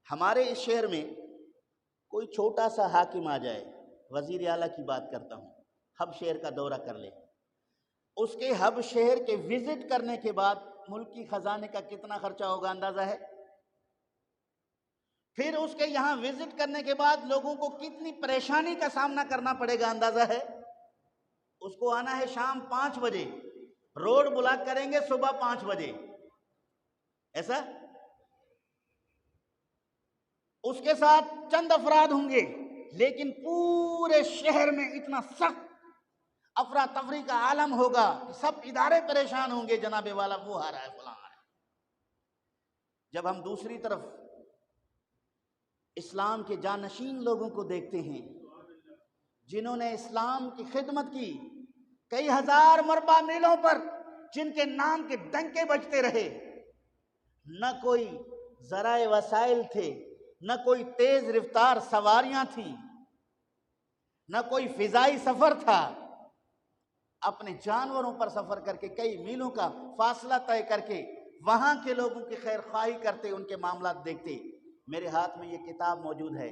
ہمارے اس شہر میں کوئی چھوٹا سا حاکم آ جائے، وزیر اعلیٰ کی بات کرتا ہوں، ہب شہر کا دورہ کر لے، اس کے ہب شہر کے وزٹ کرنے کے بعد ملک کی خزانے کا کتنا خرچہ ہوگا اندازہ ہے؟ پھر اس کے یہاں وزٹ کرنے کے بعد لوگوں کو کتنی پریشانی کا سامنا کرنا پڑے گا اندازہ ہے؟ اس کو آنا ہے شام 5 بجے، روڈ بلاک کریں گے صبح 5 بجے، ایسا؟ اس کے ساتھ چند افراد ہوں گے، لیکن پورے شہر میں اتنا سخت افراتفری کا عالم ہوگا کہ سب ادارے پریشان ہوں گے، جناب والا وہ آ رہا ہے، فلاں آ رہا ہے۔ جب ہم دوسری طرف اسلام کے جانشین لوگوں کو دیکھتے ہیں جنہوں نے اسلام کی خدمت کی، کئی ہزار مربع میلوں پر جن کے نام کے ڈنکے بجتے رہے، نہ کوئی ذرائع وسائل تھے، نہ کوئی تیز رفتار سواریاں تھیں، نہ کوئی فضائی سفر تھا، اپنے جانوروں پر سفر کر کے کئی میلوں کا فاصلہ طے کر کے وہاں کے لوگوں کی خیر خواہی کرتے، ان کے معاملات دیکھتے۔ میرے ہاتھ میں یہ کتاب موجود ہے،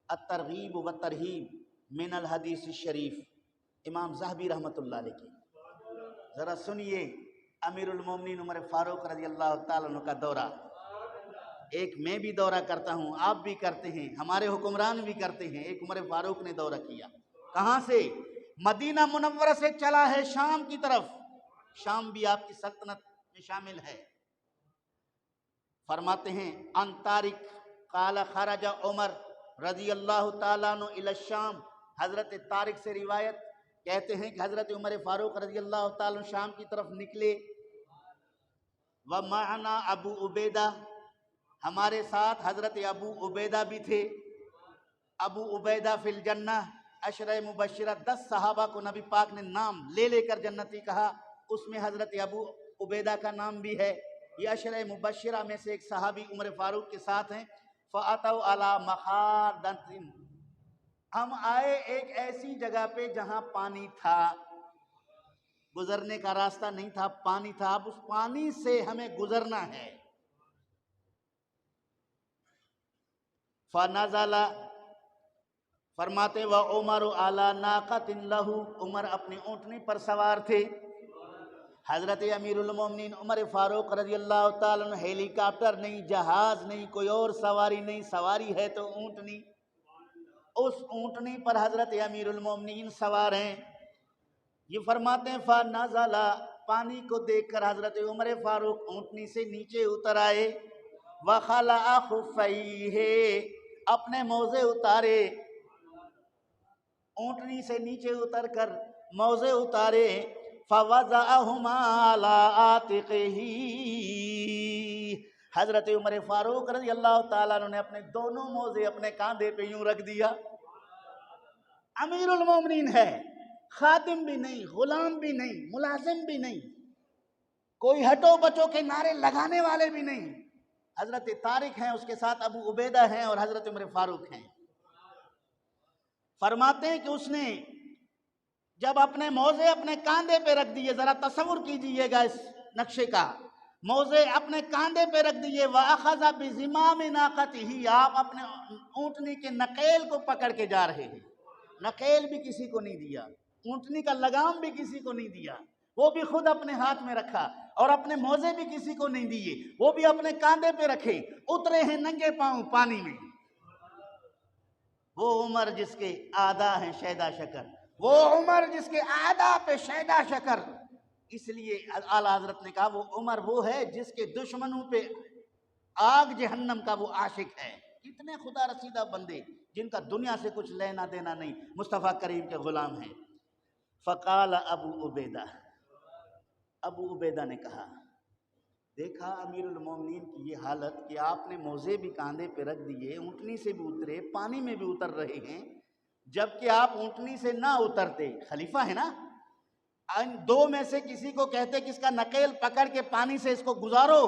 الترغیب والترہیب من الحدیث الشریف، امام ذہبی رحمۃ اللہ علیہ کی۔ ذرا سنیے امیر المومنین عمر فاروق رضی اللہ تعالیٰ عنہ کا دورہ۔ ایک میں بھی دورہ کرتا ہوں، آپ بھی کرتے ہیں، ہمارے حکمران بھی کرتے ہیں۔ ایک عمر فاروق نے دورہ کیا، کہاں سے؟ مدینہ منورہ سے چلا ہے شام کی طرف، شام بھی آپ کی سلطنت میں شامل ہے۔ فرماتے ہیں ان طارق قال خرج عمر رضی اللہ تعالیٰ عنہ الی الشام، حضرت طارق سے روایت، کہتے ہیں کہ حضرت عمر فاروق رضی اللہ تعالیٰ عنہ شام کی طرف نکلے، ومعنا ابو عبیدہ، ہمارے ساتھ حضرت ابو عبیدہ بھی تھے۔ ابو عبیدہ فی الجنہ، عشرہ مبشرہ، 10 صحابہ کو نبی پاک نے نام لے لے کر جنتی کہا، اس میں حضرت ابو عبیدہ کا نام بھی ہے۔ یہ عشرہ مبشرہ میں سے ایک صحابی عمر فاروق کے ساتھ ہیں۔ فَأَتَوْا عَلَى مَخَادَةٍ، ہم آئے ایک ایسی جگہ پہ جہاں پانی تھا، گزرنے کا راستہ نہیں تھا، پانی تھا، اب اس پانی سے ہمیں گزرنا ہے۔ فَنَزَلَ، فرماتے وَعُمَرُ عَلَى نَاقَةٍ لَهُ، عمر اپنی اونٹنی پر سوار تھے۔ حضرت امیر المومنین عمر فاروق رضی اللہ تعالیٰ عنہ، ہیلی کاپٹر نہیں، جہاز نہیں، کوئی اور سواری نہیں، سواری ہے تو اونٹنی، اس اونٹنی پر حضرت امیر المومنین سوار ہیں۔ یہ فرماتے ہیں فَنَزَلَ، پانی کو دیکھ کر حضرت عمر فاروق اونٹنی سے نیچے اتر آئے، وَخَلَعَ خُفَّيْهِ، اپنے موزے اتارے، اونٹنی سے نیچے اتر کر موزے اتارے، فَوَضَعَهُمَا عَلَىٰ عَاتِقِهِ، حضرت عمر فاروق رضی اللہ تعالیٰ عنہ نے اپنے دونوں موزے اپنے کاندھے پہ یوں رکھ دیا۔ امیر المومنین ہے، خادم بھی نہیں، غلام بھی نہیں، ملازم بھی نہیں، کوئی ہٹو بچو کے نعرے لگانے والے بھی نہیں۔ حضرت طارق ہیں، اس کے ساتھ ابو عبیدہ ہیں اور حضرت عمر فاروق ہیں۔ فرماتے ہیں کہ اس نے جب اپنے موزے اپنے کاندھے پہ رکھ دیے، ذرا تصور کیجئے گا اس نقشے کا، موزے اپنے کاندھے پہ رکھ دیے، وَأَخَذَ بِزِمَامِ نَاقَتِهِ، آپ اپنے اونٹنی کے نقیل کو پکڑ کے جا رہے ہیں۔ نقیل بھی کسی کو نہیں دیا، اونٹنی کا لگام بھی کسی کو نہیں دیا، وہ بھی خود اپنے ہاتھ میں رکھا، اور اپنے موزے بھی کسی کو نہیں دیے، وہ بھی اپنے کاندھے پہ رکھے، اترے ہیں ننگے پاؤں پانی میں۔ وہ عمر جس کے اعداء ہیں شیدا شکر، وہ عمر جس کے اعداء پہ شیدا شکر، اس لیے اعلیٰ حضرت نے کہا وہ عمر وہ ہے جس کے دشمنوں پہ آگ جہنم کا وہ عاشق ہے۔ کتنے خدا رسیدہ بندے جن کا دنیا سے کچھ لینا دینا نہیں، مصطفیٰ کریم کے غلام ہیں۔ فقال ابو عبیدہ، ابو عبیدہ نے کہا، دیکھا امیر المومنین کی یہ حالت کہ آپ نے موزے بھی کاندھے پہ رکھ دیے، اونٹنی سے بھی اترے، پانی میں بھی اتر رہے ہیں، جبکہ آپ اونٹنی سے نہ اترتے، خلیفہ ہے نا، ان دو میں سے کسی کو کہتے کہ اس کا نقیل پکڑ کے پانی سے اس کو گزارو،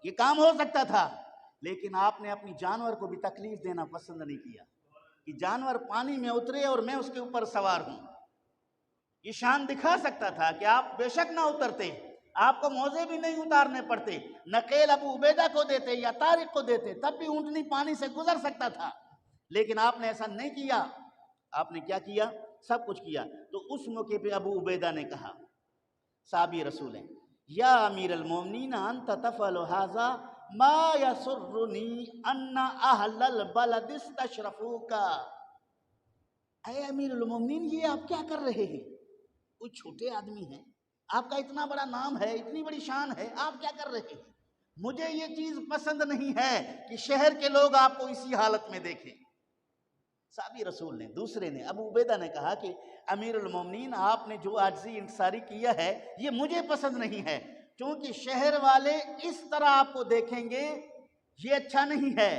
یہ کام ہو سکتا تھا، لیکن آپ نے اپنی جانور کو بھی تکلیف دینا پسند نہیں کیا کہ جانور پانی میں اترے اور میں اس کے اوپر سوار ہوں۔ یہ شان دکھا سکتا تھا کہ آپ بے شک نہ اترتے، آپ کو موزے بھی نہیں اتارنے پڑتے، نقیل ابو عبیدہ کو دیتے یا طارق کو دیتے، تب بھی اونٹنی پانی سے گزر سکتا تھا، لیکن آپ نے ایسا نہیں کیا۔ آپ نے کیا کیا؟ سب کچھ کیا۔ تو اس موقع پہ ابو عبیدہ نے کہا، صحابی رسول ہیں، یا امیر المومنین انت تفعل ھذا ما یسرنی ان اہل البلد استشرفوک۔ اے امیر المومنین، یہ آپ کیا کر رہے ہیں؟ کوئی چھوٹے آدمی ہیں، آپ کا اتنا بڑا نام ہے، اتنی بڑی شان ہے، آپ کیا کر رہے ہیں؟ مجھے یہ چیز پسند نہیں ہے کہ شہر کے لوگ آپ کو اسی حالت میں دیکھیں۔ صحابی رسول نے، دوسرے نے، ابو عبیدہ نے کہا کہ امیر المومنین، آپ نے جو عاجزی انکساری کیا ہے یہ مجھے پسند نہیں ہے، کیونکہ شہر والے اس طرح آپ کو دیکھیں گے، یہ اچھا نہیں ہے۔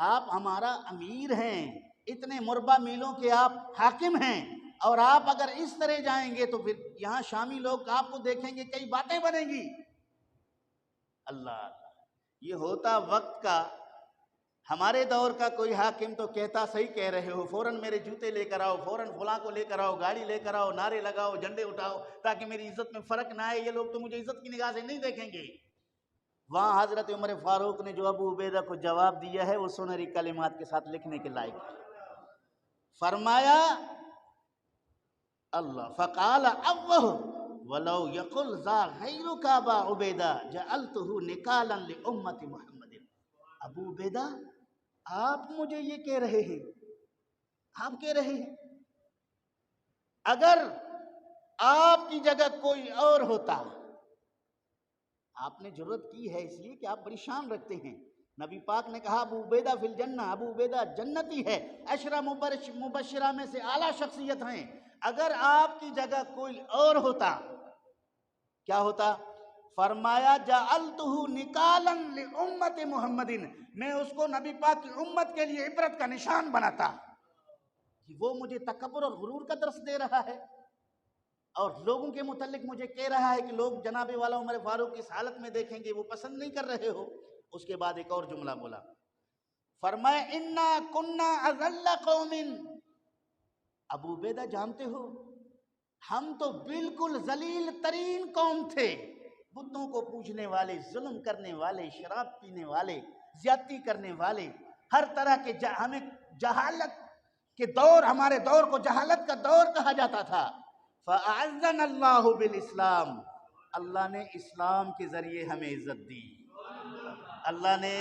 آپ ہمارا امیر ہیں، اتنے مربع میلوں کے آپ حاکم ہیں، اور آپ اگر اس طرح جائیں گے تو پھر یہاں شامی لوگ آپ کو دیکھیں گے، کئی باتیں بنیں گی۔ اللہ، یہ ہوتا وقت کا۔ ہمارے دور کا کوئی حاکم تو کہتا صحیح کہہ رہے ہو، فوراً میرے جوتے لے کر آؤ، فوراً فلاں کو لے کر آؤ، گاڑی لے کر آؤ، نعرے لگاؤ، جھنڈے اٹھاؤ، تاکہ میری عزت میں فرق نہ آئے، یہ لوگ تو مجھے عزت کی نگاہ سے نہیں دیکھیں گے۔ وہاں حضرت عمر فاروق نے جو ابو عبیدہ کو جواب دیا ہے وہ سنہری کلمات کے ساتھ لکھنے کے لائق ہے۔ فرمایا اللہ فقال اوہ ولو یقل ذا غیرک ابا عبیدہ جعلتہ نکالا لامت محمد۔ ابو عبیدہ، آپ مجھے یہ کہہ رہے ہیں، آپ کہہ رہے ہیں اگر آپ کی جگہ کوئی اور ہوتا، آپ نے جرت کی ہے اس لیے کہ آپ بڑی شان رکھتے ہیں۔ نبی پاک نے کہا ابو عبیدہ فی الجنہ، ابو عبیدہ جنتی ہے، عشرہ مبشرہ میں سے اعلیٰ شخصیت ہیں۔ اگر آپ کی جگہ کوئی اور ہوتا، کیا ہوتا؟ فرمایا جعلتہ نکالا لامت محمد، میں اس کو نبی پاک کی امت کے لیے عبرت کا نشان بناتا کہ وہ مجھے تکبر اور غرور کا درس دے رہا ہے، اور لوگوں کے متعلق مجھے کہہ رہا ہے کہ لوگ جناب والا عمر فاروق اس حالت میں دیکھیں گے، وہ پسند نہیں کر رہے ہو۔ اس کے بعد ایک اور جملہ بولا، فرمایا انا کنا اذل قوم۔ ابو عبیدہ جانتے ہو، ہم تو بالکل ذلیل ترین قوم تھے، بتوں کو پوجنے والے، ظلم کرنے والے، شراب پینے والے، زیادتی کرنے والے، ہر طرح کے ہمیں جہالت کے دور، ہمارے دور کو جہالت کا دور کہا جاتا تھا۔ فَأَعَزَّنَا اللَّهُ بِالْإِسْلَامِ، اللہ نے اسلام کے ذریعے ہمیں عزت دی، اللہ نے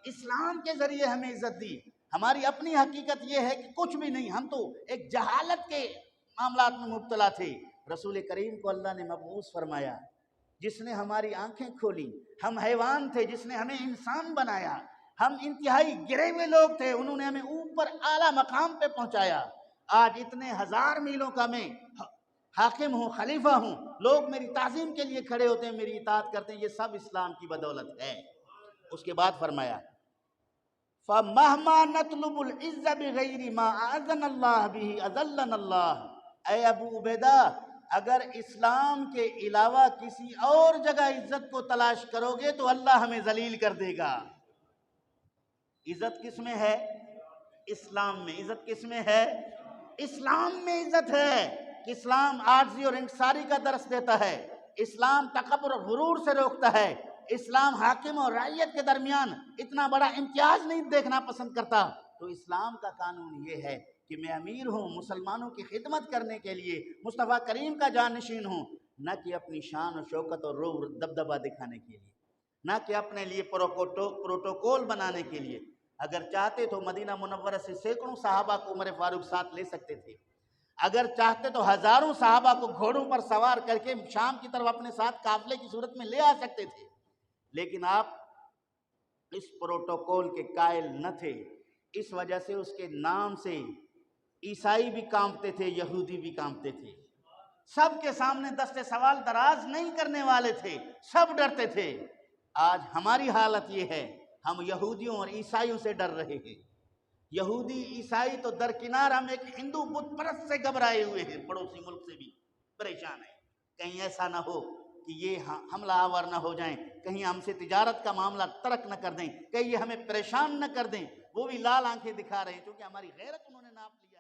اسلام کے ذریعے ہمیں عزت دی۔ ہماری اپنی حقیقت یہ ہے کہ کچھ بھی نہیں، ہم تو ایک جہالت کے معاملات میں مبتلا تھے۔ رسول کریم کو اللہ نے مبعوث فرمایا، جس نے ہماری آنکھیں کھولی، ہم حیوان تھے، جس نے ہمیں انسان بنایا، ہم انتہائی گرے ہوئے لوگ تھے، انہوں نے ہمیں اوپر اعلیٰ مقام پہ پہنچایا۔ آج اتنے ہزار میلوں کا میں حاکم ہوں، خلیفہ ہوں، لوگ میری تعظیم کے لیے کھڑے ہوتے ہیں، میری اطاعت کرتے ہیں، یہ سب اسلام کی بدولت ہے۔ اس کے بعد فرمایا فَمَهْمَا نَطْلُبُ الْعِزَّ بِغَيْرِ مَا أَعَزَّنَا اللَّهُ بِهِ أَذَلَّنَا اللَّهُ۔ اے ابو عبیدہ، اگر اسلام کے علاوہ کسی اور جگہ عزت کو تلاش کرو گے تو اللہ ہمیں ذلیل کر دے گا۔ عزت کس میں ہے؟ اسلام میں۔ عزت کس میں ہے؟ اسلام میں عزت ہے کہ اسلام عاجزی اور انکساری کا درس دیتا ہے، اسلام تکبر اور غرور سے روکتا ہے، اسلام حاکم اور رعیت کے درمیان اتنا بڑا امتیاز نہیں دیکھنا پسند کرتا۔ تو اسلام کا قانون یہ ہے کہ میں امیر ہوں مسلمانوں کی خدمت کرنے کے لیے، مصطفیٰ کریم کا جانشین ہوں، نہ کہ اپنی شان و شوکت اور روب دبدبہ دکھانے کے لیے، نہ کہ اپنے لیے پروٹوکول بنانے کے لیے۔ اگر چاہتے تو مدینہ منورہ سے سینکڑوں صحابہ کو عمر فاروق ساتھ لے سکتے تھے، اگر چاہتے تو ہزاروں صحابہ کو گھوڑوں پر سوار کر کے شام کی طرف اپنے ساتھ قافلے کی صورت میں لے آ سکتے تھے، لیکن آپ اس پروٹوکول کے قائل نہ تھے۔ اس وجہ سے اس کے نام سے عیسائی بھی کانپتے تھے، یہودی بھی کانپتے تھے، سب کے سامنے دست سوال دراز نہیں کرنے والے تھے، سب ڈرتے تھے۔ آج ہماری حالت یہ ہے، ہم یہودیوں اور عیسائیوں سے ڈر رہے ہیں۔ یہودی عیسائی تو درکنار، ہم ایک ہندو بت پرست سے گھبرائے ہوئے ہیں، پڑوسی ملک سے بھی پریشان ہیں، کہیں ایسا نہ ہو کہ یہ حملہ آور نہ ہو جائیں، کہیں ہم سے تجارت کا معاملہ ترک نہ کر دیں، کہیں یہ ہمیں پریشان نہ کر دیں۔ وہ بھی لال آنکھیں دکھا رہے ہیں کیونکہ ہماری غیرت انہوں نے ناپ لی۔